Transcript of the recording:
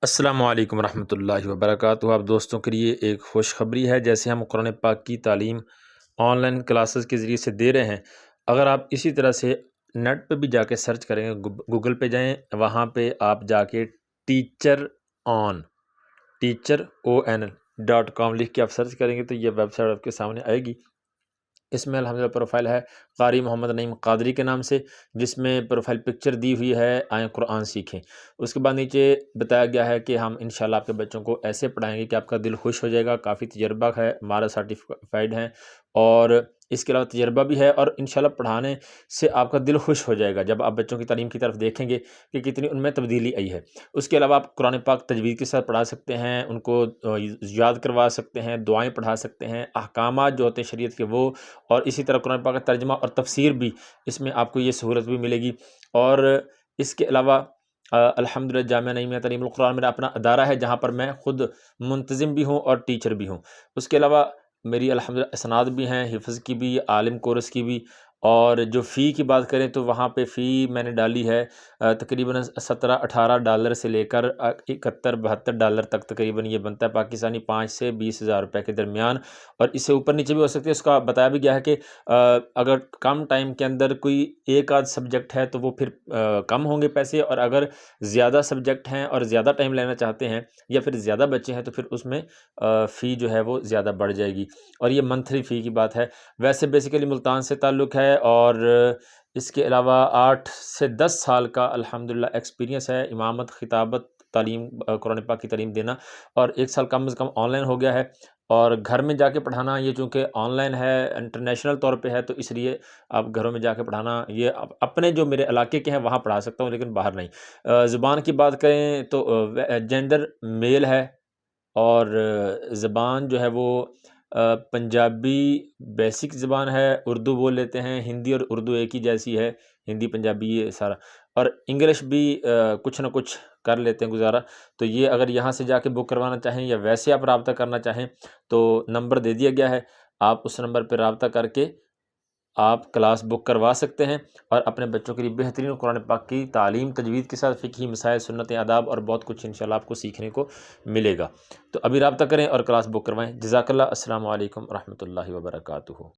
السلام علیکم ورحمۃ اللہ وبرکاتہ۔ آپ دوستوں کے لیے ایک خوشخبری ہے، جیسے ہم قرآن پاک کی تعلیم آن لائن کلاسز کے ذریعے سے دے رہے ہیں، اگر آپ اسی طرح سے نیٹ پہ بھی جا کے سرچ کریں گے، گوگل پہ جائیں، وہاں پہ آپ جا کے teacheron.com لکھ کے آپ سرچ کریں گے تو یہ ویب سائٹ آپ کے سامنے آئے گی۔ اس میں الحمدللہ پروفائل ہے قاری محمد نعیم قادری کے نام سے، جس میں پروفائل پکچر دی ہوئی ہے آئیں قرآن سیکھیں۔ اس کے بعد نیچے بتایا گیا ہے کہ ہم انشاءاللہ آپ کے بچوں کو ایسے پڑھائیں گے کہ آپ کا دل خوش ہو جائے گا، کافی تجربہ ہے، ہمارا سرٹیفائیڈ ہیں، اور اس کے علاوہ تجربہ بھی ہے، اور انشاءاللہ پڑھانے سے آپ کا دل خوش ہو جائے گا جب آپ بچوں کی تعلیم کی طرف دیکھیں گے کہ کتنی ان میں تبدیلی آئی ہے۔ اس کے علاوہ آپ قرآن پاک تجوید کے ساتھ پڑھا سکتے ہیں، ان کو یاد کروا سکتے ہیں، دعائیں پڑھا سکتے ہیں، احکامات جو ہوتے ہیں شریعت کے وہ، اور اسی طرح قرآن پاک کا ترجمہ اور تفسیر بھی، اس میں آپ کو یہ سہولت بھی ملے گی۔ اور اس کے علاوہ الحمدللہ جامعہ نعیمیہ تعلیم القرآن میرا اپنا ادارہ ہے، جہاں پر میں خود منتظم بھی ہوں اور ٹیچر بھی ہوں۔ اس کے علاوہ میری الحمدللہ اسناد بھی ہیں، حفظ کی بھی، عالم کورس کی بھی، اور جو فی کی بات کریں تو وہاں پہ فی میں نے ڈالی ہے تقریباً $17-18 سے لے کر $71-72 تک تقریباً یہ بنتا ہے پاکستانی، 5 سے 20 ہزار روپے کے درمیان، اور اس سے اوپر نیچے بھی ہو سکتی ہے۔ اس کا بتایا بھی گیا ہے کہ اگر کم ٹائم کے اندر کوئی ایک آدھ سبجیکٹ ہے تو وہ پھر کم ہوں گے پیسے، اور اگر زیادہ سبجیکٹ ہیں اور زیادہ ٹائم لینا چاہتے ہیں یا پھر زیادہ بچے ہیں تو پھر اس میں فی جو ہے وہ زیادہ بڑھ جائے گی، اور یہ منتھلی فی کی بات ہے۔ ویسے بیسیکلی ملتان سے تعلق ہے، اور اس کے علاوہ 8 سے 10 سال کا الحمدللہ ایکسپیرینس ہے، امامت، خطابت، تعلیم، قرآن پاک کی تعلیم دینا، اور 1 سال کم از کم آن لائن ہو گیا ہے، اور گھر میں جا کے پڑھانا، یہ چونکہ آن لائن ہے، انٹرنیشنل طور پہ ہے، تو اس لیے آپ گھروں میں جا کے پڑھانا، یہ اپنے جو میرے علاقے کے ہیں وہاں پڑھا سکتا ہوں، لیکن باہر نہیں۔ زبان کی بات کریں تو جینڈر میل ہے، اور زبان جو ہے وہ پنجابی بیسک زبان ہے، اردو بول لیتے ہیں، ہندی اور اردو ایک ہی جیسی ہے، ہندی پنجابی یہ سارا، اور انگلش بھی کچھ نہ کچھ کر لیتے ہیں گزارا۔ تو یہ اگر یہاں سے جا کے بک کروانا چاہیں یا ویسے آپ رابطہ کرنا چاہیں تو نمبر دے دیا گیا ہے، آپ اس نمبر پہ رابطہ کر کے آپ کلاس بک کروا سکتے ہیں، اور اپنے بچوں کے لیے بہترین قرآن پاک کی تعلیم تجوید کے ساتھ فقہی مسائل، سنت، آداب اور بہت کچھ انشاءاللہ آپ کو سیکھنے کو ملے گا۔ تو ابھی رابطہ کریں اور کلاس بک کروائیں۔ جزاک اللہ۔ السلام علیکم ورحمۃ اللہ وبرکاتہ۔